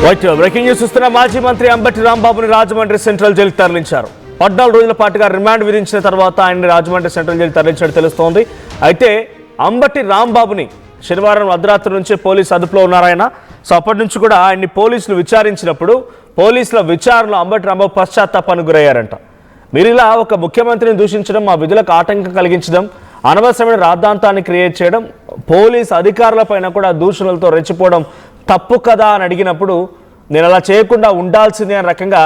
Breaking news చూస్తున్న మాజీ మంత్రి అంబటి రాంబాబుని రాజమండ్రి సెంట్రల్ జైలుకి తరలించారు. 14 రోజుల పాటుగా రిమాండ్ విధించిన తర్వాత ఆయన్ని రాజమండ్రి సెంట్రల్ జైలు తరలించినట్టు తెలుస్తోంది. అయితే అంబటి రాంబాబుని శనివారం అర్ధరాత్రి నుంచి పోలీసు అదుపులో ఉన్నారాయన. సో అప్పటి నుంచి కూడా ఆయన్ని పోలీసులు విచారించినప్పుడు పోలీసుల విచారణలో అంబటి రాంబాబు పశ్చాత్తాపానికి గురయ్యారంట. మీరు ఇలా ఒక ముఖ్యమంత్రిని దూషించడం, మా విధులకు ఆటంకం కలిగించడం, అనవసరమైన రాద్ధాంతాన్ని క్రియేట్ చేయడం, పోలీసు అధికారులపైన కూడా దూషణలతో రెచ్చిపోవడం తప్పు కదా అని అడిగినప్పుడు నేను అలా చేయకుండా ఉండాల్సిందే అనే రకంగా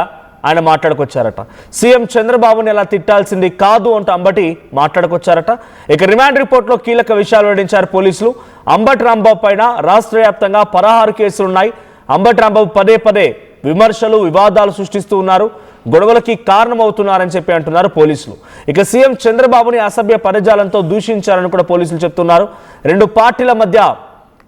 ఆయన మాట్లాడుకొచ్చారట. సీఎం చంద్రబాబుని అలా తిట్టాల్సింది కాదు అంటూ అంబటి మాట్లాడుకొచ్చారట. ఇక రిమాండ్ రిపోర్ట్లో కీలక విషయాలు వెల్లడించారు పోలీసులు. అంబటి రాంబాబు పైన రాష్ట్ర వ్యాప్తంగా 16 కేసులున్నాయి. అంబటి రాంబాబు పదే పదే విమర్శలు, వివాదాలు సృష్టిస్తూ ఉన్నారు, గొడవలకి కారణమవుతున్నారని చెప్పి అంటున్నారు పోలీసులు. ఇక సీఎం చంద్రబాబుని అసభ్య పదజాలంతో దూషించారని కూడా పోలీసులు చెప్తున్నారు. రెండు పార్టీల మధ్య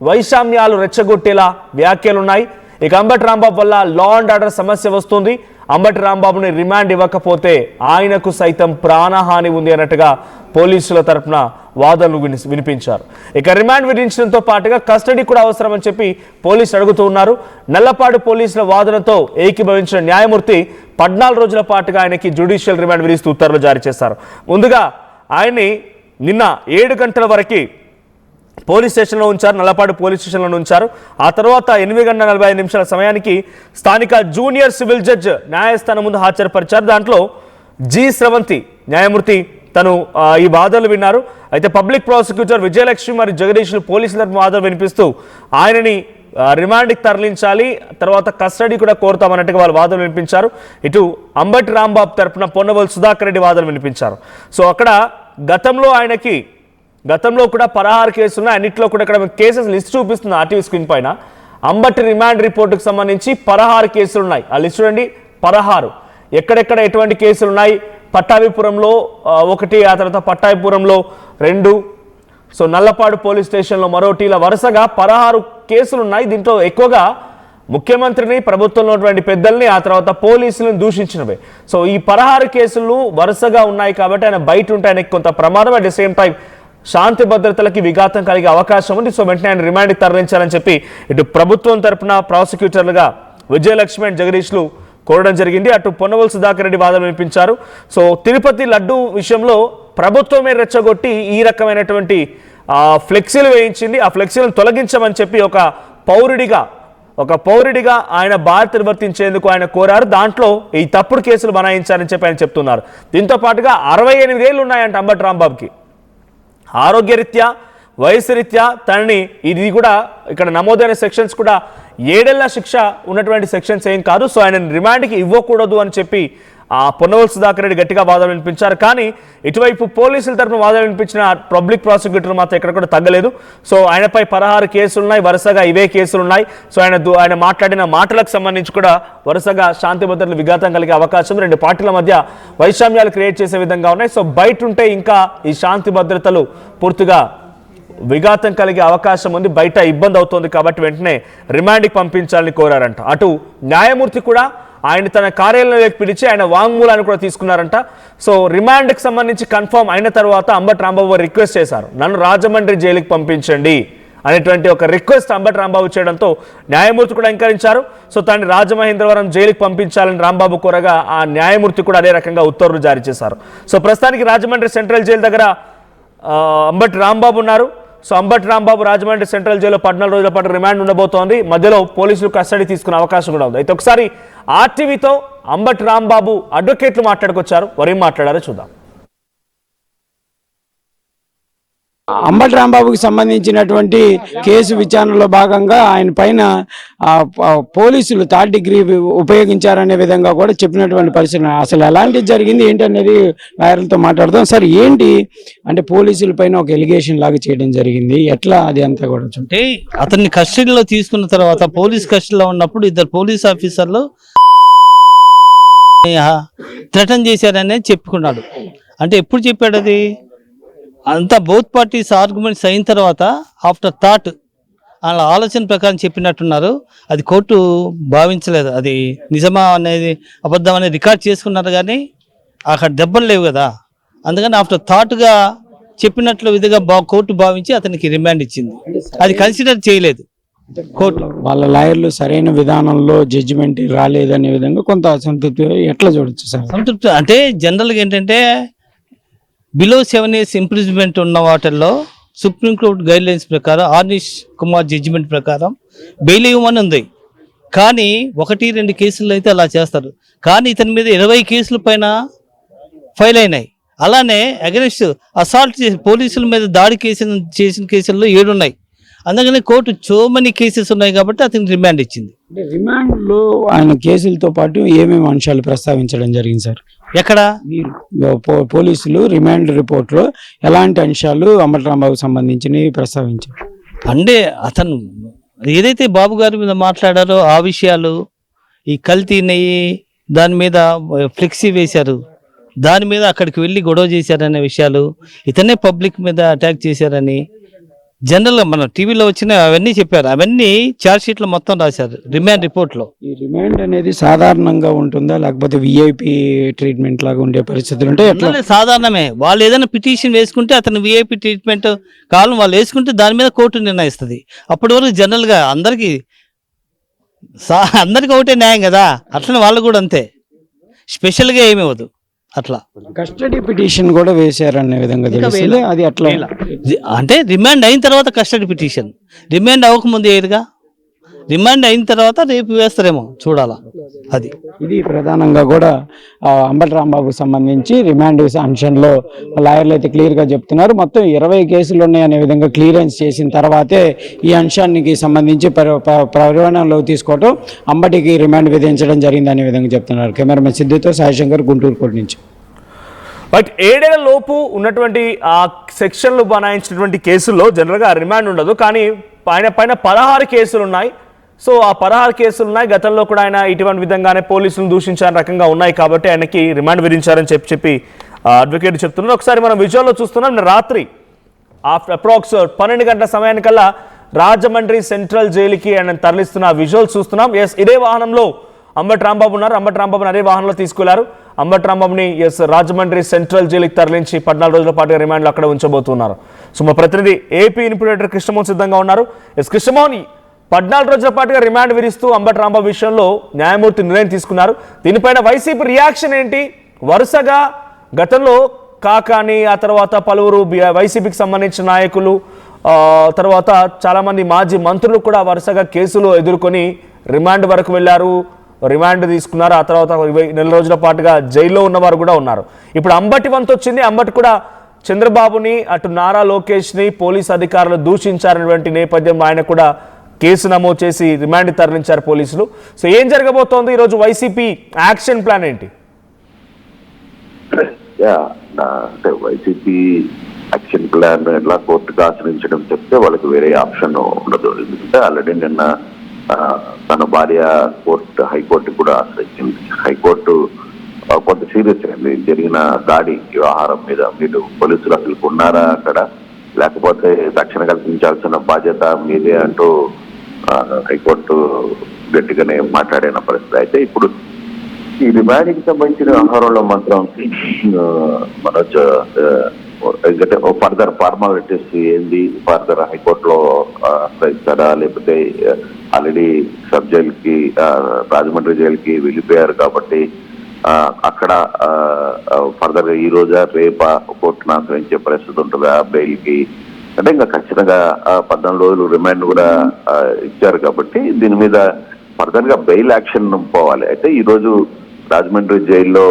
వైషమ్యాలు రెచ్చగొట్టేలా వ్యాఖ్యలున్నాయి. ఇక అంబటి రాంబాబు వల్ల లా అండ్ ఆర్డర్ సమస్య వస్తుంది, అంబటి రాంబాబుని రిమాండ్ ఇవ్వకపోతే ఆయనకు సైతం ప్రాణహాని ఉంది అన్నట్టుగా పోలీసుల తరఫున వాదనలు వినిపించారు. ఇక రిమాండ్ విధించడంతో పాటుగా కస్టడీ కూడా అవసరమని చెప్పి పోలీసులు అడుగుతూ ఉన్నారు. నల్లపాడు పోలీసుల వాదనతో ఏకీభవించిన న్యాయమూర్తి 14 రోజుల పాటుగా ఆయనకి జ్యుడిషియల్ రిమాండ్ విధిస్తూ ఉత్తర్వులు జారీ చేశారు. ముందుగా ఆయన్ని నిన్న 7 గంటల వరకు పోలీస్ స్టేషన్లో ఉంచారు, నల్లపాడు పోలీస్ స్టేషన్లో ఉంచారు. ఆ తర్వాత 8 గంటల 45 నిమిషాల సమయానికి స్థానిక జూనియర్ సివిల్ జడ్జ్ న్యాయస్థానం ముందు హాజరుపరిచారు. దాంట్లో జి స్రవంతి న్యాయమూర్తి తను ఈ వాదనలు విన్నారు. అయితే పబ్లిక్ ప్రాసిక్యూటర్ విజయలక్ష్మి మరియు జగదీష్లు పోలీసుల తరఫున వాదనలు వినిపిస్తూ ఆయనని రిమాండ్కి తరలించాలి, తర్వాత కస్టడీ కూడా కోరుతామన్నట్టుగా వాళ్ళు వాదనలు వినిపించారు. ఇటు అంబటి రాంబాబు తరఫున పొన్నవోలు సుధాకర్ రెడ్డి వాదనలు వినిపించారు. సో అక్కడ గతంలో కూడా 16 కేసులు ఉన్నాయి. అన్నింటిలో కూడా ఇక్కడ కేసెస్ లిస్ట్ చూపిస్తుంది ఆర్టీవీ స్క్రీన్ పైన. అంబటి రిమాండ్ రిపోర్టుకు సంబంధించి 16 కేసులు ఉన్నాయి. ఆ లిస్ట్ చూడండి, 16. ఎక్కడెక్కడ ఎటువంటి కేసులు ఉన్నాయి? పట్టాభిపురంలో 1, ఆ తర్వాత పట్టాభిపురంలో 2, సో నల్లపాడు పోలీస్ స్టేషన్లో మరోటి, ఇలా వరుసగా 16 కేసులు ఉన్నాయి. దీంట్లో ఎక్కువగా ముఖ్యమంత్రిని, ప్రభుత్వంలో ఉన్నటువంటి పెద్దల్ని, ఆ తర్వాత పోలీసులను దూషించినవే. సో ఈ 16 కేసులు వరుసగా ఉన్నాయి కాబట్టి ఆయన బయట ఉంటే ఆయనకి కొంత ప్రమాదం, అట్ ద సేమ్ టైం శాంతి భద్రతలకి విఘాతం కలిగే అవకాశం ఉంది. సో వెంటనే ఆయన రిమాండ్కి తరలించాలని చెప్పి ఇటు ప్రభుత్వం తరఫున ప్రాసిక్యూటర్లుగా విజయలక్ష్మి అండ్ జగదీష్లు కోరడం జరిగింది. అటు పొన్నవోలు సుధాకర్ రెడ్డి వాదన వినిపించారు. సో తిరుపతి లడ్డు విషయంలో ప్రభుత్వమే రెచ్చగొట్టి ఈ రకమైనటువంటి ఫ్లెక్సీలు వేయించింది, ఆ ఫ్లెక్సీలను తొలగించమని చెప్పి ఒక పౌరుడిగా ఆయన బాధ్యత నిర్వర్తించేందుకు ఆయన కోరారు. దాంట్లో ఈ తప్పుడు కేసులు బనాయించారని చెప్పి ఆయన చెప్తున్నారు. దీంతో పాటుగా 68 ఏళ్ళు ఉన్నాయంట అంబటి రాంబాబుకి. ఆరోగ్యరీత్యా, వయసు రీత్యా తనని, ఇది కూడా ఇక్కడ నమోదైన సెక్షన్స్ కూడా 7 ఏళ్ల శిక్ష ఉన్నటువంటి సెక్షన్స్ ఏం కాదు. సో ఆయన రిమాండ్కి ఇవ్వకూడదు అని చెప్పి పొన్నవోలు సుధాకర్ రెడ్డి గట్టిగా వాదన వినిపించారు. కానీ ఇటువైపు పోలీసుల తరఫున వాదన వినిపించిన పబ్లిక్ ప్రాసిక్యూటర్ మాత్రం ఎక్కడ కూడా తగ్గలేదు. సో ఆయనపై 16 కేసులు ఉన్నాయి, వరుసగా ఇవే కేసులు ఉన్నాయి. సో ఆయన మాట్లాడిన మాటలకు సంబంధించి కూడా వరుసగా శాంతి భద్రతలు విఘాతం కలిగే అవకాశం, రెండు పార్టీల మధ్య వైషమ్యాలు క్రియేట్ చేసే విధంగా ఉన్నాయి. సో బయట ఉంటే ఇంకా ఈ శాంతి భద్రతలు పూర్తిగా విఘాతం కలిగే అవకాశం ఉంది, బయట ఇబ్బంది అవుతుంది కాబట్టి వెంటనే రిమాండ్కి పంపించాలని కోరారంట. అటు న్యాయమూర్తి కూడా ఆయన తన కార్యాలయంలోకి పిలిచి ఆయన వాంగ్మూలాన్ని కూడా తీసుకున్నారంట. సో రిమాండ్కి సంబంధించి కన్ఫర్మ్ అయిన తర్వాత అంబటి రాంబాబు రిక్వెస్ట్ చేశారు, నన్ను రాజమండ్రి జైలుకి పంపించండి అనేటువంటి ఒక రిక్వెస్ట్ అంబటి రాంబాబు చేయడంతో న్యాయమూర్తి కూడా అంగీకరించారు. సో తనని రాజమహేంద్రవరం జైలుకి పంపించాలని రాంబాబు కోరగా ఆ న్యాయమూర్తి కూడా అదే రకంగా ఉత్తర్వులు జారీ చేశారు. సో ప్రస్తుతానికి రాజమండ్రి సెంట్రల్ జైలు దగ్గర అంబటి రాంబాబు ఉన్నారు. సో అంబటి రాంబాబు రాజమండ్రి సెంట్రల్ జైల్లో 14 రోజుల పాటు రిమాండ్ ఉండబోతోంది. మధ్యలో పోలీసులు కస్టడీ తీసుకునే అవకాశం కూడా ఉంది. అయితే ఒకసారి ఆర్టీవీతో అంబటి రాంబాబు అడ్వకేట్లు మాట్లాడుకొచ్చారు, వారు ఏం మాట్లాడారో చూద్దాం. అంబటి రాంబాబుకి సంబంధించినటువంటి కేసు విచారణలో భాగంగా ఆయన పైన పోలీసులు 3rd డిగ్రీ ఉపయోగించారనే విధంగా కూడా చెప్పినటువంటి పరిస్థితి. అసలు ఎలాంటిది జరిగింది ఏంటనేది లాయర్లతో మాట్లాడదాం. సార్, ఏంటి అంటే పోలీసుల పైన ఒక ఎలిగేషన్ లాగా చేయడం జరిగింది, ఎట్లా అది అంతా కూడా? అంటే అతన్ని కస్టడీలో తీసుకున్న తర్వాత పోలీస్ కస్టడీలో ఉన్నప్పుడు 2 పోలీస్ ఆఫీసర్లు థ్రెటన్ చేశారనేది చెప్పుకున్నాడు. అంటే ఎప్పుడు చెప్పాడు అది? అంతా బోత్ పార్టీస్ ఆర్గ్యుమెంట్స్ అయిన తర్వాత ఆఫ్టర్ థాట్ వాళ్ళ ఆలోచన ప్రకారం చెప్పినట్టున్నారు. అది కోర్టు భావించలేదు, అది నిజమా అనేది అబద్ధం అనేది రికార్డ్ చేసుకున్నారు. కానీ అక్కడ దెబ్బలు లేవు కదా, అందుకని ఆఫ్టర్ థాట్గా చెప్పినట్లు విధిగా కోర్టు భావించి అతనికి రిమాండ్ ఇచ్చింది. అది కన్సిడర్ చేయలేదు. కోర్టు వాళ్ళ లాయర్లు సరైన విధానంలో జడ్జిమెంట్ రాలేదనే విధంగా కొంత అసంతృప్తి ఎట్లా చూడొచ్చు సార్? సంతృప్తి అంటే జనరల్గా ఏంటంటే బిలో 7 years ఇంప్రిజ్మెంట్ ఉన్న వాటిల్లో సుప్రీంకోర్టు గైడ్ లైన్స్ ప్రకారం ఆర్నిష్ కుమార్ జడ్జిమెంట్ ప్రకారం బెయిల్ ఇవ్వమని ఉంది. కానీ 1-2 కేసులు అయితే అలా చేస్తారు. కానీ ఇతని మీద 20 కేసుల పైన ఫైల్ అయినాయి. అలానే అగెనిస్ట్ అసాల్ట్ పోలీసుల మీద దాడి చేసిన కేసుల్లో 7 ఉన్నాయి. అందుకని కోర్టు సో మెనీ కేసెస్ ఉన్నాయి కాబట్టి అతనికి రిమాండ్ ఇచ్చింది. అంటే రిమాండ్ లో ఆయన కేసులతో పాటు ఏమేమి అంశాలు ప్రస్తావించడం జరిగింది సార్? ఎక్కడ మీరు పోలీసులు రిమాండ్ రిపోర్ట్ లో ఎలాంటి అంశాలు అంబటి రాంబాబుకు సంబంధించినవి ప్రస్తావించారు? అంటే అతను ఏదైతే బాబు గారి మీద మాట్లాడారో ఆ విషయాలు, ఈ కల్తీ నెయ్యి దాని మీద ఫ్లెక్సీ వేశారు, దాని మీద అక్కడికి వెళ్ళి గొడవ చేశారనే విషయాలు, ఇతనే పబ్లిక్ మీద అటాక్ చేశారని జనరల్గా మన టీవీలో వచ్చిన అవన్నీ చెప్పారు. అవన్నీ ఛార్జ్ షీట్లో మొత్తం రాశారు రిమాండ్ రిపోర్ట్లో. ఈ రిమాండ్ అనేది సాధారణంగా ఉంటుందా లేకపోతే విఐపి ట్రీట్మెంట్ లాగా ఉండే పరిస్థితులు ఉంటే ఎట్లా? సాధారణమే. వాళ్ళు ఏదైనా పిటిషన్ వేసుకుంటే అతను విఐపి ట్రీట్మెంట్ కాలం వాళ్ళు వేసుకుంటే దాని మీద కోర్టు నిర్ణయిస్తుంది. అప్పటి వరకు జనరల్గా అందరికీ ఒకటే న్యాయం కదా, అట్లనే వాళ్ళు కూడా అంతే, స్పెషల్గా ఏమి అవ్వదు. అట్లా కస్టడీ పిటిషన్ కూడా వేశారనే విధంగా తెలుస్తుంది. అది అట్లా అంటే రిమాండ్ అయిన తర్వాత కస్టడీ పిటిషన్, రిమాండ్ అవ్వకముందు ఏదిగా, రిమాండ్ అయిన తర్వాత రేపు వేస్తారేమో చూడాలా. అది ఇది ప్రధానంగా కూడా అంబటి రాంబాబుకు సంబంధించి రిమాండ్ అంశంలో లాయర్లు అయితే క్లియర్ గా చెప్తున్నారు. మొత్తం 20 కేసులు ఉన్నాయనే విధంగా క్లియరెన్స్ చేసిన తర్వాతే ఈ అంశానికి సంబంధించి పరిగణనలోకి తీసుకోవడం, అంబటికి రిమాండ్ విధించడం జరిగింది అనే విధంగా చెప్తున్నారు. కెమెరామెన్ సిద్ధితో సాయిశంకర్, గుంటూరు కోట నుంచి. బట్ 7 ఏళ్ల లోపు ఉన్నటువంటి ఆ సెక్షన్లు బనాయించినటువంటి కేసుల్లో జనరల్గా రిమాండ్ ఉండదు. కానీ పైన 16 కేసులు ఉన్నాయి. సో ఆ 16 కేసులు ఉన్నాయి. గతంలో కూడా ఆయన ఇటువంటి విధంగానే పోలీసులను దూషించారని రకంగా ఉన్నాయి కాబట్టి ఆయనకి రిమాండ్ విధించారని చెప్పి అడ్వకేట్ చెప్తున్నారు. ఒకసారి మనం విజువల్లో చూస్తున్నాం. రాత్రి అప్రాక్స్ 12 గంటల సమయానికల్లా రాజమండ్రి సెంట్రల్ జైలుకి ఆయన తరలిస్తున్న విజువల్ చూస్తున్నాం. ఎస్, ఇదే వాహనంలో అంబటి రాంబాబు ఉన్నారు. అంబటి రాంబాబుని అదే వాహనంలో తీసుకెళ్లారు. అంబటి రాంబాబుని రాజమండ్రి సెంట్రల్ జైలుకి తరలించి 14 రోజుల పాటుగా రిమాండ్లో అక్కడ ఉంచబోతున్నారు. సో మా ప్రతినిధి ఏపీ ఇన్పుడేటర్ కృష్ణమోహన్ సిద్ధంగా ఉన్నారు. ఎస్ కృష్ణమోహన్, 14 రోజుల పాటుగా రిమాండ్ విధిస్తూ అంబటి రాంబాబు విషయంలో న్యాయమూర్తి నిర్ణయం తీసుకున్నారు. దీనిపైన వైసీపీ రియాక్షన్ ఏంటి? వరుసగా గతంలో కాకాని, ఆ తర్వాత పలువురు వైసీపీకి సంబంధించిన నాయకులు, తర్వాత చాలామంది మాజీ మంత్రులు కూడా వరుసగా కేసులు ఎదుర్కొని రిమాండ్ వరకు వెళ్ళారు, రిమాండ్ తీసుకున్నారు. ఆ తర్వాత 20 నెల రోజుల పాటుగా జైల్లో ఉన్నవారు కూడా ఉన్నారు. ఇప్పుడు అంబటి వంతు వచ్చింది. అంబటి కూడా చంద్రబాబుని, అటు నారా లోకేష్ని పోలీసు అధికారులు దూషించారనేటువంటి నేపథ్యంలో ఆయన కూడా కేసు నమోదు చేసి రిమాండ్ తరలించారు పోలీసులు. సో ఏం జరగబోతోంది ఈరోజు? వైసీపీ యాక్షన్ ప్లాన్ ఏంటి? అంటే వైసీపీ యాక్షన్ ప్లాన్ ఎట్లా కోర్టుకు ఆశ్రయించడం చెప్తే వాళ్ళకి వేరే ఆప్షన్ ఉండదు. ఎందుకంటే ఆల్రెడీ నిన్న తన భార్య హైకోర్టు కూడా ఆశ్రయించింది. హైకోర్టు కొంత సీరియస్ అయింది జరిగిన దాడి వ్యవహారం మీద. మీరు పోలీసులు అసలు ఉన్నారా అక్కడ, లేకపోతే రక్షణ కల్పించాల్సిన బాధ్యత మీదే అంటూ హైకోర్టు గట్టిగానే మాట్లాడిన పరిస్థితి. అయితే ఇప్పుడు ఈ రిమాండ్కి సంబంధించిన వ్యవహారంలో మాత్రం మనోజ్ ఎందుకంటే ఫర్దర్ ఫార్మాలిటీస్ ఏంది, ఫర్దర్ హైకోర్టులో ఆశ్రయిస్తారా, లేకపోతే ఆల్రెడీ సబ్ జైలుకి రాజమండ్రి జైలుకి వెళ్ళిపోయారు కాబట్టి అక్కడ ఫర్దర్ ఈ రోజా రేపా కోర్టును ఆశ్రయించే పరిస్థితి ఉంటుందా బెయిల్కి అంటే ఇంకా ఖచ్చితంగా 14 రోజులు రిమాండ్ కూడా ఇచ్చారు కాబట్టి దీని మీద ఫర్దర్ గా బెయిల్ యాక్షన్ పోవాలి. అయితే ఈ రోజు రాజమండ్రి జైల్లో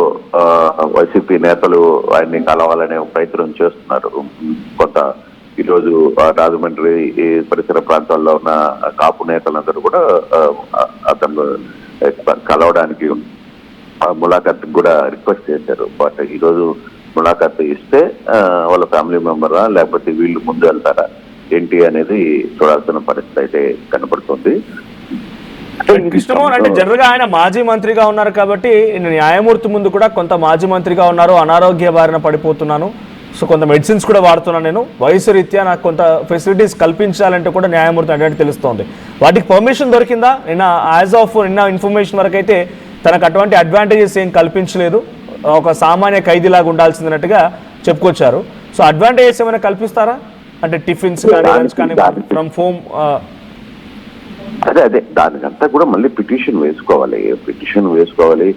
వైసీపీ నేతలు ఆయన్ని కలవాలనే ప్రయత్నం చేస్తున్నారు. కొంత ఈరోజు రాజమండ్రి పరిసర ప్రాంతాల్లో ఉన్న కాపు నేతలందరూ కూడా అతను కలవడానికి ములాఖాత్ కూడా రిక్వెస్ట్ చేశారు. బట్ ఈరోజు ములాఖాత్ ఇస్తే వాళ్ళ ఫ్యామిలీ మెంబరా లేకపోతే వీళ్ళు ముందు వెళ్తారా ఏంటి అనేది చూడాల్సిన పరిస్థితి అయితే కనపడుతుంది. కృష్ణమోహన్, అంటే జనరల్ గా ఆయన మాజీ మంత్రిగా ఉన్నారు కాబట్టి న్యాయమూర్తి ముందు కూడా కొంత మాజీ మంత్రిగా ఉన్నారు, అనారోగ్య బారిన పడిపోతున్నాను, సో కొంత మెడిసిన్స్ కూడా వాడుతున్నాను, నేను వయసు రీత్యా నాకు కొంత ఫెసిలిటీస్ కల్పించాలంటే కూడా న్యాయమూర్తి అంటే తెలుస్తోంది. వాటికి పర్మిషన్ దొరికిందా? నిన్న యాజ్ ఆఫ్ నిన్న ఇన్ఫర్మేషన్ వరకు అయితే తనకు అటువంటి అడ్వాంటేజెస్ ఏం కల్పించలేదు, ఒక సామాన్య ఖైదీలాగా ఉండాల్సిందన్నట్టుగా చెప్పుకొచ్చారు. సో అడ్వాంటేజెస్ ఏమైనా కల్పిస్తారా? అంటే టిఫిన్స్ కానీ ఫ్రమ్ హోమ్ అదే దానికంతా కూడా మళ్ళీ పిటిషన్ వేసుకోవాలి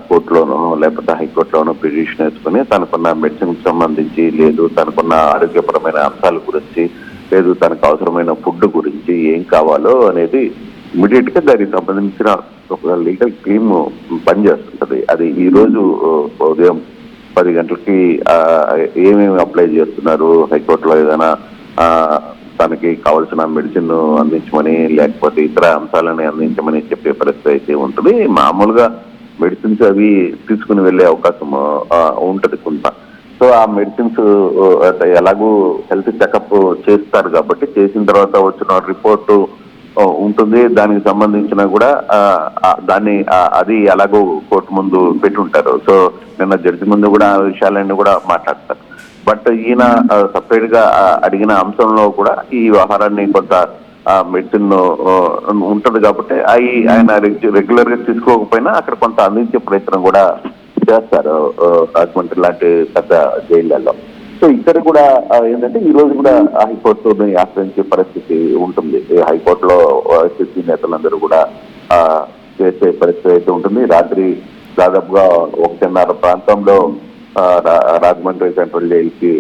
కోర్టులోనో లేకపోతే హైకోర్టులోనో పిటిషన్ వేసుకుని తనకున్న మెడిసిన్ సంబంధించి, లేదు తనకున్న ఆరోగ్యపరమైన అంశాల గురించి, లేదు తనకు అవసరమైన ఫుడ్ గురించి ఏం కావాలో అనేది ఇమీడియట్ గా దానికి సంబంధించిన ఒక లీగల్ టీమ్ పనిచేస్తుంటది. అది ఈ రోజు ఉదయం 10 గంటలకి ఏమేమి అప్లై చేస్తున్నారు, హైకోర్టులో ఏదైనా తనకి కావాల్సిన మెడిసిన్ అందించమని లేకపోతే ఇతర అంశాలని అందించమని చెప్పే పరిస్థితి అయితే ఉంటుంది. మామూలుగా మెడిసిన్స్ అవి తీసుకుని వెళ్లే అవకాశం ఉంటది కొంత. సో ఆ మెడిసిన్స్ ఎలాగూ హెల్త్ చెకప్ చేస్తారు కాబట్టి చేసిన తర్వాత వచ్చిన రిపోర్టు ఉంటుంది. దానికి సంబంధించిన కూడా అది ఎలాగో కోర్టు ముందు పెట్టుంటారు. సో నిన్న జడ్జి ముందు కూడా ఆ విషయాలన్నీ కూడా మాట్లాడతారు. బట్ ఈయన సపరేట్ గా అడిగిన అంశంలో కూడా ఈ వ్యవహారాన్ని కొంత మెడిసిన్ ఉంటది కాబట్టి ఆయన రెగ్యులర్ గా తీసుకోకపోయినా అక్కడ కొంత అందించే ప్రయత్నం కూడా చేస్తారు రాజమండ్రి లాంటి పెద్ద జైళ్లలో. సో ఇక్కడ కూడా ఏంటంటే ఈ రోజు కూడా హైకోర్టుని ఆశ్రయించే పరిస్థితి ఉంటుంది. హైకోర్టులో వైసీపీ నేతలందరూ కూడా చేసే పరిస్థితి అయితే ఉంటుంది. రాత్రి దాదాపుగా 1:30 ప్రాంతంలో రాజమండ్రి సెంట్రల్ జైలుకి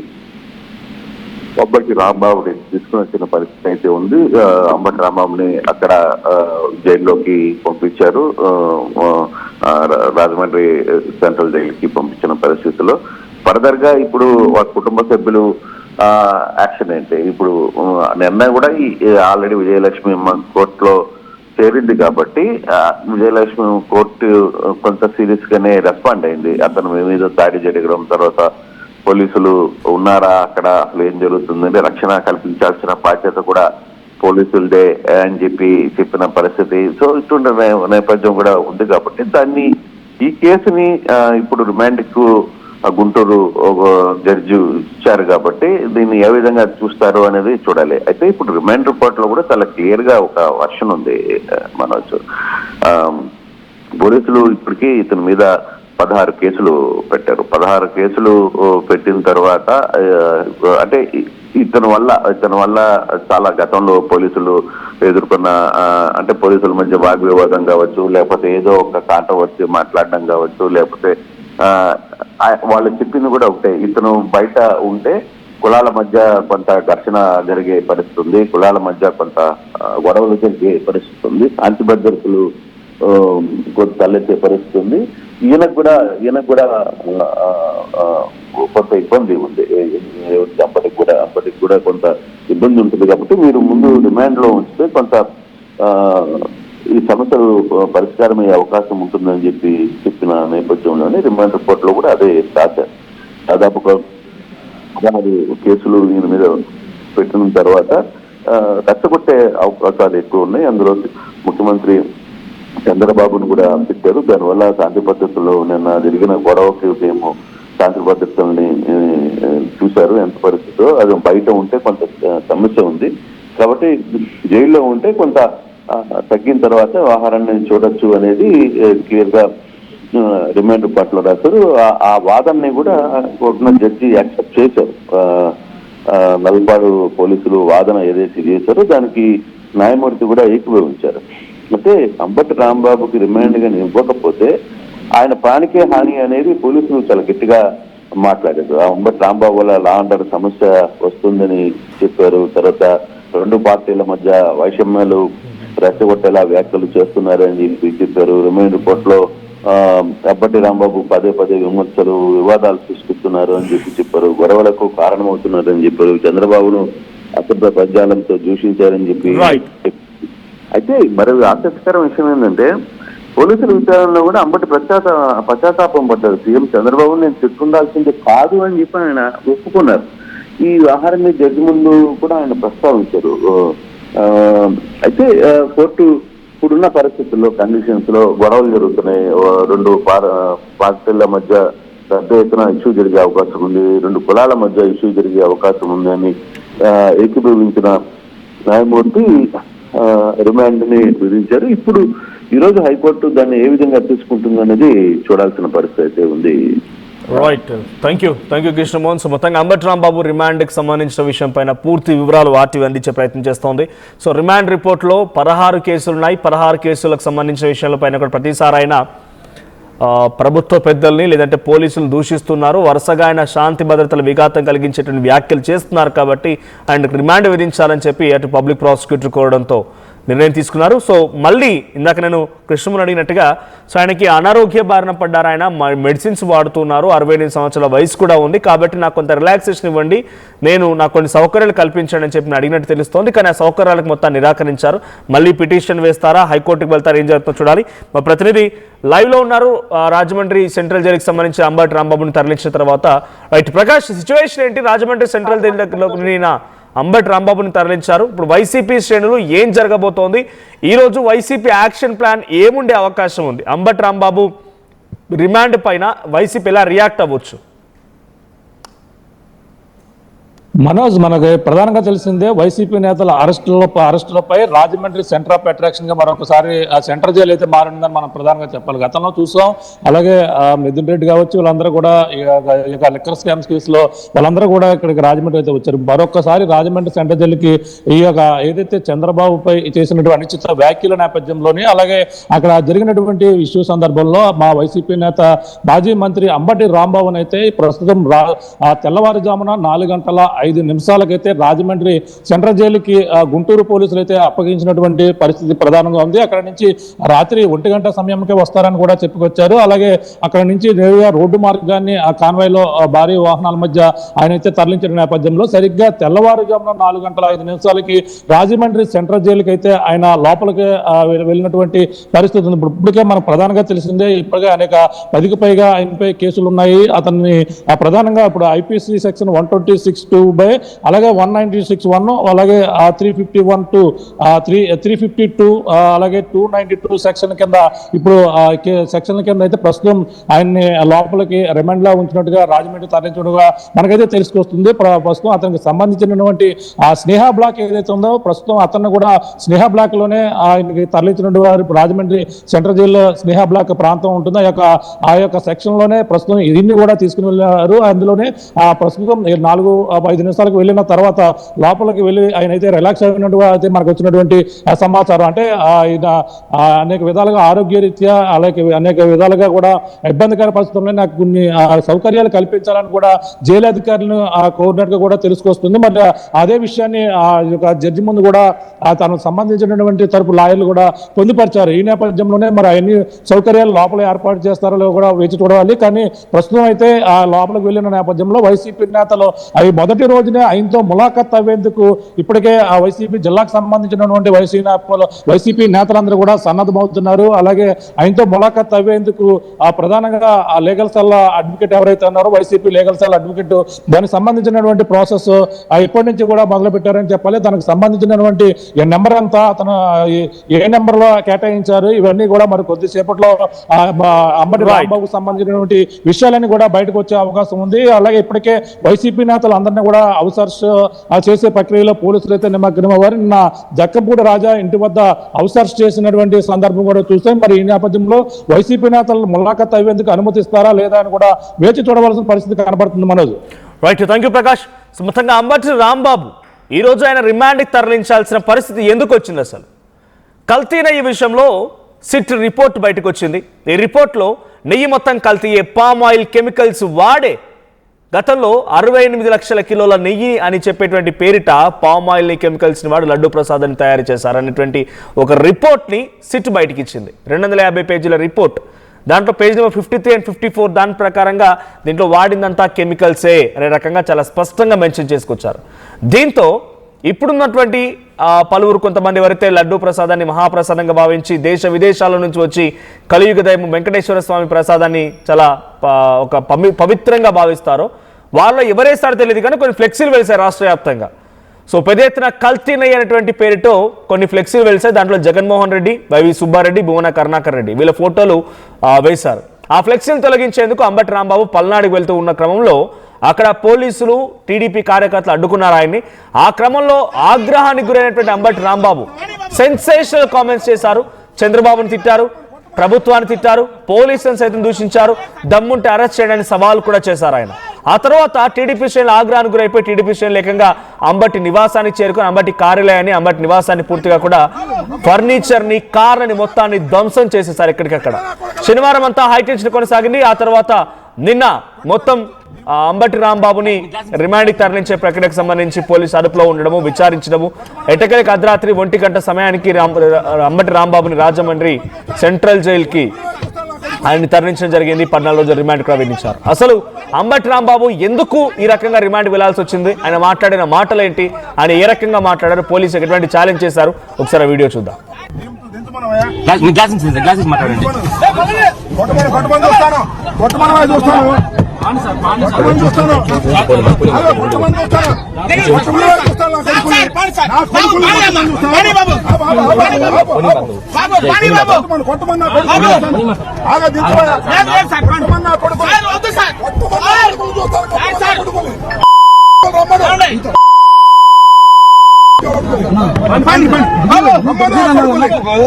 అంబటి రాంబాబుని తీసుకుని వచ్చిన పరిస్థితి అయితే ఉంది. అంబటి రాంబాబుని అక్కడ జైల్లోకి పంపించారు. రాజమండ్రి సెంట్రల్ జైలుకి పంపించిన పరిస్థితిలో ఫర్దర్ గా ఇప్పుడు వారి కుటుంబ సభ్యులు యాక్షన్ ఏంటి, ఇప్పుడు నిర్ణయం కూడా ఆల్రెడీ విజయలక్ష్మి కోర్టులో చేరింది కాబట్టి విజయలక్ష్మి కోర్టు కొంత సీరియస్ గానే రెస్పాండ్ అయింది. అతను మీద దాడి జరగడం, తర్వాత పోలీసులు ఉన్నారా అక్కడ, అసలు ఏం జరుగుతుందంటే రక్షణ కల్పించాల్సిన బాధ్యత కూడా పోలీసులదే అని చెప్పిన పరిస్థితి. సో ఇటువంటి నేపథ్యం కూడా ఉంది కాబట్టి ఈ కేసుని ఇప్పుడు రిమాండ్ కు గుంటూరు జడ్జి ఇచ్చారు కాబట్టి దీన్ని ఏ విధంగా చూస్తారు అనేది చూడాలి. అయితే ఇప్పుడు రిమాండ్ రిపోర్ట్ లో కూడా చాలా క్లియర్ గా ఒక వర్షన్ ఉంది మనోజ్. పోలీసులు ఇప్పటికీ ఇతని మీద 16 కేసులు పెట్టారు. 16 కేసులు పెట్టిన తర్వాత అంటే ఇతని వల్ల చాలా గతంలో పోలీసులు ఎదుర్కొన్న అంటే పోలీసుల మధ్య వాగ్వివాదం కావచ్చు, లేకపోతే ఏదో ఒక కాంట్రవర్సీ మాట్లాడడం కావచ్చు, లేకపోతే వాళ్ళు చెప్పింది కూడా ఒకటే, ఇతను బయట ఉంటే కులాల మధ్య కొంత ఘర్షణ జరిగే పరిస్థితి ఉంది, కులాల మధ్య కొంత గొడవలు జరిగే పరిస్థితి ఉంది, శాంతి భద్రతలు కొంత తలెత్తే పరిస్థితి ఉంది. ఈయనకు కూడా కొంత ఇబ్బంది ఉంది, అప్పటికి కూడా కొంత ఇబ్బంది ఉంటుంది. కాబట్టి మీరు ముందు రిమాండ్ లో ఉంచితే కొంత ఈ సమస్యలు పరిష్కారం అయ్యే అవకాశం ఉంటుందని చెప్పిన నేపథ్యంలోనే రిమాండ్ రిపోర్ట్ లో కూడా అదే రాశారు. దాదాపుగా 16 కేసులు ఈయన మీద పెట్టిన తర్వాత కష్టపట్టే అవకాశాలు ఎక్కువ ఉన్నాయి. అందులో ముఖ్యమంత్రి చంద్రబాబును కూడా పెట్టారు. దానివల్ల శాంతి భద్రతలో నిన్న జరిగిన గొడవకి మేము శాంతి భద్రతల్ని చూశారు ఎంత పరిస్థితిలో. అది బయట ఉంటే కొంత సమస్య ఉంది కాబట్టి జైల్లో ఉంటే కొంత తగ్గిన తర్వాత వ్యవహారాన్ని చూడొచ్చు అనేది క్లియర్ గా రిమాండ్ రిపోర్ట్ లో రాశారు. ఆ వాదనని కూడా కోర్టున జడ్జి యాక్సెప్ట్ చేశారు. నల్పాడు పోలీసులు వాదన ఏదైతే చేశారో దానికి న్యాయమూర్తి కూడా ఏకీభవించారు. అంటే అంబటి రాంబాబుకి రిమాండ్ గా ఇవ్వకపోతే ఆయన ప్రాణికే హాని అనేది పోలీసులు చాలా గట్టిగా మాట్లాడారు. అంబటి రాంబాబు వల్ల లా అండ్ ఆర్డర్ సమస్య వస్తుందని చెప్పారు. తర్వాత 2 పార్టీల మధ్య వైషమ్యాలు రెచ్చగొట్టేలా వ్యాఖ్యలు చేస్తున్నారని చెప్పారు. రిమాండ్ రిపోర్ట్ లో అంబటి రాంబాబు పదే విమర్శలు, వివాదాలు సృష్టిస్తున్నారు అని చెప్పారు. గొడవలకు కారణమవుతున్నారని చెప్పారు. చంద్రబాబును అసభ్య పద్యాలంతో దూషించారని చెప్పి. అయితే మరి ఆసక్తికర విషయం ఏంటంటే పోలీసుల విచారణలో కూడా అంబటి పశ్చాత్తాపం పడ్డారు. సీఎం చంద్రబాబు నేను చెప్పుకుండాల్సింది కాదు అని చెప్పి ఆయన ఒప్పుకున్నారు. ఈ వ్యవహారాన్ని జడ్జి ముందు కూడా ఆయన ప్రస్తావించారు. అయితే కోర్టు ఇప్పుడున్న పరిస్థితుల్లో కండిషన్స్ లో గొడవలు జరుగుతున్నాయి. 2 పార్టీల మధ్య పెద్ద ఎత్తున ఇష్యూ జరిగే అవకాశం ఉంది, 2 కులాల మధ్య ఇష్యూ జరిగే అవకాశం ఉంది అని ఏకీభవించిన న్యాయమూర్తి రిమాండ్ ని విధించారు. ఇప్పుడు ఈ రోజు హైకోర్టు దాన్ని ఏ విధంగా తీసుకుంటుంది అనేది చూడాల్సిన పరిస్థితి అయితే ఉంది right, thank you Krishnamohan. So మొత్తంగా అంబటి రాంబాబు రిమాండ్కి సంబంధించిన విషయం పైన పూర్తి వివరాలు ఆర్టీవీ అందించే ప్రయత్నం చేస్తోంది. సో రిమాండ్ రిపోర్ట్లో 16 కేసులు ఉన్నాయి. 16 కేసులకు సంబంధించిన విషయాలపైన కూడా ప్రతిసారి ఆయన ప్రభుత్వ పెద్దల్ని లేదంటే పోలీసులు దూషిస్తున్నారు, వరుసగా ఆయన శాంతి భద్రతల విఘాతం కలిగించేటువంటి వ్యాఖ్యలు చేస్తున్నారు కాబట్టి ఆయనకు రిమాండ్ విధించాలని చెప్పి అటు పబ్లిక్ ప్రాసిక్యూటర్ కోరడంతో నిర్ణయం తీసుకున్నారు. సో మళ్ళీ ఇందాక నేను కృష్ణమోహన్ అడిగినట్టుగా సో ఆయనకి అనారోగ్య బారిన పడ్డారు, ఆయన మెడిసిన్స్ వాడుతున్నారు, 68 సంవత్సరాల వయసు కూడా ఉంది, కాబట్టి నాకు కొంత రిలాక్సేషన్ ఇవ్వండి, నాకు కొన్ని సౌకర్యాలు కల్పించండి అని చెప్పి అడిగినట్టు తెలుస్తోంది. కానీ ఆ సౌకర్యాలకు మొత్తం నిరాకరించారు. మళ్ళీ పిటిషన్ వేస్తారా, హైకోర్టుకు వెళ్తారా, ఏం జరుగుతుందో చూడాలి. మా ప్రతినిధి లైవ్లో ఉన్నారు. రాజమండ్రి సెంట్రల్ జైలుకి సంబంధించి అంబటి రాంబాబుని తరలించిన తర్వాత రైట్ ప్రకాష్, సిచ్యువేషన్ ఏంటి? రాజమండ్రి సెంట్రల్ జైలులో అంబటి రాంబాబుని తరలించారు. ఇప్పుడు వైసీపీ శ్రేణులు ఏం జరగబోతోంది? ఈరోజు వైసీపీ యాక్షన్ ప్లాన్ ఏముండే అవకాశం ఉంది? అంబటి రాంబాబు రిమాండ్ పైన వైసీపీ ఎలా రియాక్ట్ అవ్వచ్చు? మనోజ్, మనకు ప్రధానంగా తెలిసిందే వైసీపీ నేతల అరెస్టులపై రాజమండ్రి సెంటర్ ఆఫ్ అట్రాక్షన్ గా మరొకసారి సెంట్రల్ జైలు అయితే మారిందని మనం ప్రధానంగా చెప్పాలి. గతంలో చూసాం, అలాగే మిథున్ రెడ్డి కావచ్చు, వీళ్ళందరూ కూడా లిక్కర్ స్కామ్స్ కేసులో వాళ్ళందరూ కూడా ఇక్కడికి రాజమండ్రి అయితే వచ్చారు. మరొకసారి రాజమండ్రి సెంట్రల్ జైలుకి ఈ యొక్క ఏదైతే చంద్రబాబుపై చేసినటువంటి అనిశ్చిత వ్యాఖ్యల నేపథ్యంలోని, అలాగే అక్కడ జరిగినటువంటి ఇష్యూ సందర్భంలో మా వైసీపీ నేత మాజీ మంత్రి అంబటి రాంబాబుని అయితే ప్రస్తుతం తెల్లవారుజామున 4:05 రాజమండ్రి సెంట్రల్ జైలుకి గుంటూరు పోలీసులు అయితే అప్పగించినటువంటి పరిస్థితి ప్రధానంగా ఉంది. అక్కడ నుంచి రాత్రి 1 గంట సమయంకే వస్తారని కూడా చెప్పుకొచ్చారు. అలాగే అక్కడ నుంచి నేరుగా రోడ్డు మార్గాన్ని ఆ కాన్వాయ్లో భారీ వాహనాల మధ్య ఆయన అయితే తరలించిన నేపథ్యంలో సరిగ్గా తెల్లవారుజామున 4:05 రాజమండ్రి సెంట్రల్ జైలుకి అయితే ఆయన లోపలికి వెళ్ళినటువంటి పరిస్థితి ఉంది. ఇప్పటికే మనకు ప్రధానంగా తెలిసిందే, ఇప్పటికే అనేక 10కి పైగా ఆయనపై కేసులు ఉన్నాయి. అతన్ని ప్రధానంగా ఇప్పుడు ఐపీసీ సెక్షన్ 126(2) అలాగే 196(1), అలాగే 351(2), 352, అలాగే 292 సెక్షన్ కింద ఇప్పుడు సెక్షన్ల కింద అయితే ప్రస్తుతం ఆయన్ని లోపలికి రిమాండ్ లో ఉంచినట్టుగా రాజమండ్రి తరలించినట్టుగా మనకైతే తెలుసుకొస్తుంది. ప్రస్తుతం అతనికి సంబంధించినటువంటి స్నేహ బ్లాక్ ఏదైతే ఉందో ప్రస్తుతం అతన్ని కూడా స్నేహ బ్లాక్ లోనే ఆయనకి తరలించినట్టుగా రాజమండ్రి సెంట్రల్ జైల్లో స్నేహ బ్లాక్ ప్రాంతం ఉంటుంది. ఆ యొక్క సెక్షన్ లోనే ప్రస్తుతం దీన్ని కూడా తీసుకుని వెళ్ళారు. అందులోనే ప్రస్తుతం 4-5 వెళ్ళిన తర్వాత లోపలికి వెళ్ళి ఆయన అయితే రిలాక్స్ అయినట్టుగా అయితే మనకు వచ్చినటువంటి సమాచారం. అంటే అనేక విధాలుగా ఆరోగ్యరీత్యా అలాగే అనేక విధాలుగా కూడా ఇబ్బందికర పరిస్థితుల్లో నాకు కొన్ని సౌకర్యాలు కల్పించాలని కూడా జైలు అధికారులను కోరినట్టుగా కూడా తెలుసుకొస్తుంది. మరి అదే విషయాన్ని జడ్జి ముందు కూడా తనకు సంబంధించినటువంటి తరపు లాయర్లు కూడా పొందుపరిచారు. ఈ నేపథ్యంలోనే మరి అన్ని సౌకర్యాలు లోపల ఏర్పాటు చేస్తారో కూడా వేచి చూడాలి. కానీ ప్రస్తుతం అయితే ఆ లోపలికి వెళ్ళిన నేపథ్యంలో వైసీపీ నేతలు అవి మొదటి రోజునే ఆయనతో ములాఖత్ అయ్యేందుకు ఇప్పటికే ఆ వైసీపీ జిల్లాకు సంబంధించినటువంటి వైసీపీ నేతలందరూ కూడా సన్నద్ధమవుతున్నారు. అలాగే ఆయనతో ములాఖత్ అయ్యేందుకు ప్రధానంగా ఆ లీగల్ సెల్ అడ్వకేట్ ఎవరైతే ఉన్నారో వైసీపీ లీగల్ సెల్ అడ్వకేట్ దానికి సంబంధించినటువంటి ప్రాసెస్ ఇప్పటి నుంచి కూడా మొదలు పెట్టారని చెప్పాలి. దానికి సంబంధించినటువంటి నెంబర్ అంతా అతను ఏ నెంబర్ లో కేటాయించారు ఇవన్నీ కూడా మరి కొద్దిసేపట్లో అంబటి రాంబాబుకు సంబంధించినటువంటి విషయాలన్నీ కూడా బయటకు వచ్చే అవకాశం ఉంది. అలాగే ఇప్పటికే వైసీపీ నేతలు అందరినీ కూడా అవసర్స్ చేసే ప్రక్రియలో పోలీసులు అయితే నిమగ్నమయ్యారు. నిన్న జక్కంపూడి రాజా ఇంటి వద్ద అవసర్స్ చేసినటువంటి సందర్భం కూడా చూస్తే మరి ఈ నేపథ్యంలో వైసీపీ నేతలు ములాఖత్ అయ్యేందుకు అనుమతిస్తారా లేదా అని కూడా వేచి చూడవలసిన పరిస్థితి కనబడుతుంది. Manoj, right, thank you Prakash. మొత్తంగా అంబటి రాంబాబు ఈ రోజు ఆయన రిమాండ్కి తరలించాల్సిన పరిస్థితి ఎందుకు వచ్చింది? అసలు కల్తీన ఈ విషయంలో సిట్ రిపోర్ట్ బయటకు వచ్చింది. ఈ రిపోర్ట్లో నెయ్యి మొత్తం కల్తీయే, పామ్ ఆయిల్ కెమికల్స్ వాడే గతంలో 68 లక్షల కిలోల నెయ్యి అని చెప్పేటువంటి పేరిట పామ్ ఆయిల్ని కెమికల్స్ని వాడు లడ్డూ ప్రసాదాన్ని తయారు చేశారనేటువంటి ఒక రిపోర్ట్ని సిట్ బయటికి ఇచ్చింది. 250 పేజీల రిపోర్ట్. దాంట్లో పేజ్ నెంబర్ 53 and 54 దాని ప్రకారంగా దీంట్లో వాడిందంతా కెమికల్సే అనే రకంగా చాలా స్పష్టంగా మెన్షన్ చేసుకొచ్చారు. దీంతో ఇప్పుడున్నటువంటి పలువురు కొంతమంది ఎవరైతే లడ్డూ ప్రసాదాన్ని మహాప్రసాదంగా భావించి దేశ విదేశాల నుంచి వచ్చి కలియుగ దైవం వెంకటేశ్వర స్వామి ప్రసాదాన్ని చాలా ఒక పవిత్రంగా భావిస్తారో వాళ్ళు ఎవరేస్తారో తెలియదు కానీ కొన్ని ఫ్లెక్సీలు వెలిసాయి రాష్ట్ర వ్యాప్తంగా. సో పెద్ద ఎత్తున కల్తీ నెయ్యి అనేటువంటి పేరుతో కొన్ని ఫ్లెక్సీలు వెలిసాయి. దాంట్లో జగన్మోహన్ రెడ్డి, వైవి సుబ్బారెడ్డి, భువన కరుణాకర్ రెడ్డి వీళ్ళ ఫోటోలు వేశారు. ఆ ఫ్లెక్సీలు తొలగించేందుకు అంబటి రాంబాబు పల్నాడుకు వెళ్తూ ఉన్న క్రమంలో అక్కడ పోలీసులు, టీడీపీ కార్యకర్తలు అడ్డుకున్నారు ఆయన్ని. ఆ క్రమంలో ఆగ్రహానికి గురైనటువంటి అంబటి రాంబాబు సెన్సేషనల్ కామెంట్స్ చేశారు. చంద్రబాబును తిట్టారు. ప్రభుత్వాన్ని తిట్టారు, పోలీసులను సైతం దూషించారు, దమ్ముంటే అరెస్ట్ చేయడానికి సవాల్ కూడా చేశారు ఆయన. ఆ తర్వాత టీడీపీ శ్రేణులు ఆగ్రహానికి గురైపోయి టీడీపీ శ్రేణులు ఏకంగా అంబటి నివాసానికి చేరుకొని అంబటి కార్యాలయాన్ని, అంబటి నివాసాన్ని పూర్తిగా కూడా ఫర్నిచర్ని, కార్లని మొత్తాన్ని ధ్వంసం చేసేసారు ఎక్కడికక్కడ. శనివారం అంతా హైటెన్షన్ కొనసాగింది. ఆ తర్వాత నిన్న మొత్తం అంబటి రాంబాబుని రిమాండ్కి తరలించే ప్రక్రియకు సంబంధించి పోలీసు అదుపులో ఉండడము, విచారించడము, ఎటకెలకు అర్ధరాత్రి 1 గంట సమయానికి అంబటి రాంబాబుని రాజమండ్రి సెంట్రల్ జైలుకి ఆయన్ని తరలించడం జరిగింది. 14 రోజుల రిమాండ్ కూడా విధించారు. అసలు అంబటి రాంబాబు ఎందుకు ఈ రకంగా రిమాండ్ వెళ్లాల్సి వచ్చింది, ఆయన మాట్లాడిన మాటలు ఏంటి, ఆయన ఏ రకంగా మాట్లాడారు, పోలీసులకు ఎటువంటి ఛాలెంజ్ చేశారు, ఒకసారి వీడియో చూద్దాం.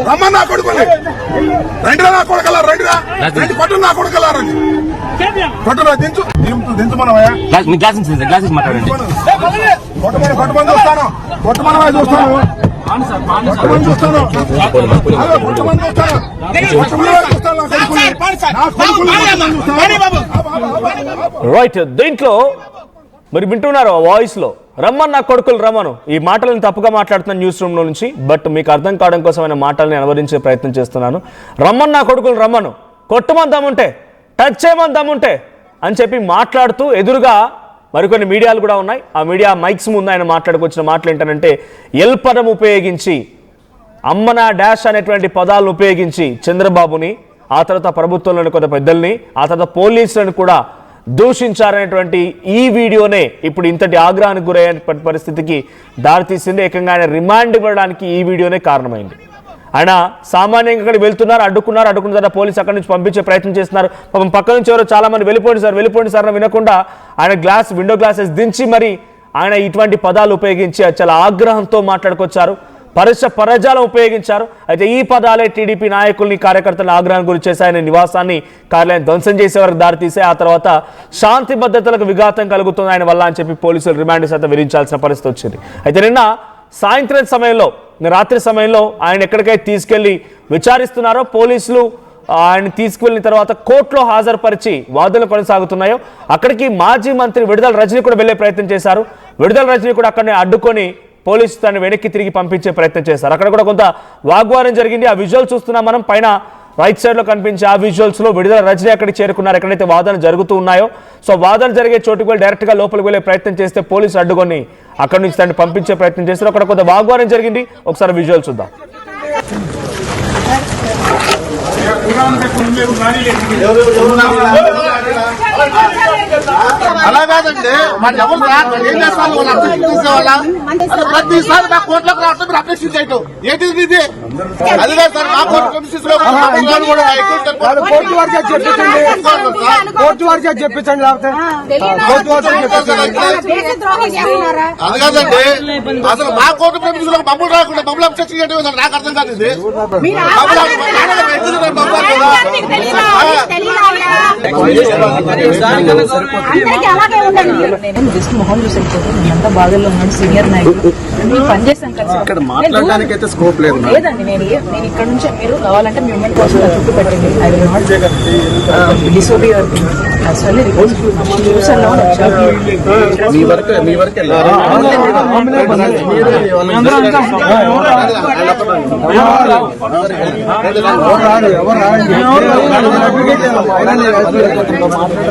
రమ్మన్నా కొడుకుని రండిరా నా కొడుకలా రండిరా రండి కొట్టు నా కొడుకలా రండి కొట్టురా దించు దించమనవయ్యా మాట్లాడండి కొట్టమని చూస్తాను కొట్టమనవా చూస్తాను రైట్, దీంట్లో మరి వింటున్నారు వాయిస్ లో రమ్మన్ నా కొడుకులు రమ్మను, ఈ మాటలను తప్పుగా మాట్లాడుతున్న న్యూస్ రూమ్ లో నుంచి. బట్ మీకు అర్థం కావడం కోసం ఆయన మాటల్ని అనువరించే ప్రయత్నం చేస్తున్నాను. రమ్మన్ నా కొడుకులు రమ్మను, కొట్టమని దమ్ముంటే, టచ్ చేయమని దమ్ముంటే అని చెప్పి మాట్లాడుతూ ఎదురుగా మరికొన్ని మీడియాలు కూడా ఉన్నాయి. ఆ మీడియా మైక్స్ ముందు ఆయన మాట్లాడుకొచ్చిన మాటలు ఏంటంటే, ఎల్ పదం ఉపయోగించి, అమ్మన డాష్ అనేటువంటి పదాలను ఉపయోగించి చంద్రబాబుని, ఆ తర్వాత ప్రభుత్వంలోని కొంత పెద్దల్ని, ఆ తర్వాత పోలీసులను కూడా దూషించారనేటువంటి ఈ వీడియోనే ఇప్పుడు ఇంతటి ఆగ్రహానికి గురైన పరిస్థితికి దారితీసింది. ఏకంగా ఆయన రిమాండ్ ఇవ్వడానికి ఈ వీడియోనే కారణమైంది. ఆయన సామాన్యంగా అక్కడికి వెళ్తున్నారు, అడ్డుకున్న తర్వాత పోలీసు అక్కడి నుంచి పంపించే ప్రయత్నం చేస్తున్నారు. పాపం పక్క నుంచి ఎవరో చాలా మంది వెళ్ళిపోండి సార్ అని వినకుండా ఆయన విండో గ్లాసెస్ దించి మరి ఆయన ఇటువంటి పదాలు ఉపయోగించి చాలా ఆగ్రహంతో మాట్లాడుకొచ్చారు, పరజాలం ఉపయోగించారు. అయితే ఈ పదాలే టీడీపీ నాయకుల్ని, కార్యకర్తలను ఆగ్రహానికి గురి చేసి ఆయన నివాసాన్ని, కార్యాలయాన్ని ధ్వంసం చేసే వరకు దారితీసే. ఆ తర్వాత శాంతి భద్రతలకు విఘాతం కలుగుతుంది ఆయన వల్ల అని చెప్పి పోలీసులు రిమాండ్ సైతం విధించాల్సిన పరిస్థితి వచ్చింది. అయితే నిన్న సాయంత్రం సమయంలో, రాత్రి సమయంలో ఆయన ఎక్కడికైతే తీసుకెళ్లి విచారిస్తున్నారో పోలీసులు, ఆయన తీసుకువెళ్ళిన తర్వాత కోర్టులో హాజరుపరిచి వాదనలు కొనసాగుతున్నాయో అక్కడికి మాజీ మంత్రి విడుదల రజనీ కూడా వెళ్లే ప్రయత్నం చేశారు. విడుదల రజనీ కూడా అక్కడనే అడ్డుకొని పోలీసు తను వెనక్కి తిరిగి పంపించే ప్రయత్నం చేశారు. అక్కడ కూడా కొంత వాగ్వాదం జరిగింది. ఆ విజువల్ చూస్తున్నాం మనం, పైన రైట్ సైడ్ లో కనిపించే ఆ విజువల్స్ లో విడుదల రజనీ అక్కడికి చేరుకున్నారు, ఎక్కడైతే వాదన జరుగుతూ ఉన్నాయో. సో వాదన జరిగే చోటుకు వెళ్ళి డైరెక్ట్ గా లోపలికి వెళ్ళే ప్రయత్నం చేస్తే పోలీసులు అడ్డుకొని అక్కడి నుంచి తనని పంపించే ప్రయత్నం చేశారు. అక్కడ కొంత వాగ్వాదం జరిగింది, ఒకసారి విజువల్ చూద్దాం. అలా కాదండి, మరి ఎవరు ఏం చేస్తారు వాళ్ళు అర్థం తీసేవాళ్ళ ప్రతిసారి మా కోర్టులోకి రావడం మీరు అప్డేషన్ చేయటం ఏంటిది ఇది? అది కాదు సార్, మా కోర్టు ప్రెమిసెస్ లో కోర్టు వారికి చెప్పించండి అది కాదండి, అసలు మా కోర్టు ప్రెమిసెస్ లో మమ్మల్ని రాకుండా మమ్మల్ని అబ్జెక్షన్ చేయడం నాకు అర్థం కాదు. ఇది నేను జస్ట్ మొహం చూసి వెళ్ళిపోతాను. అంతా బాధల్లో ఉన్నాడు సీనియర్ నాయకుడు, మీరు పనిచేస్తాను కదా స్కోప్ లేదండి. నేను ఇక్కడ నుంచి మీరు కావాలంటే మీ ఉమెన్ కోసం చుట్టూ పెట్టండి. I will not disobey your thing. అసలు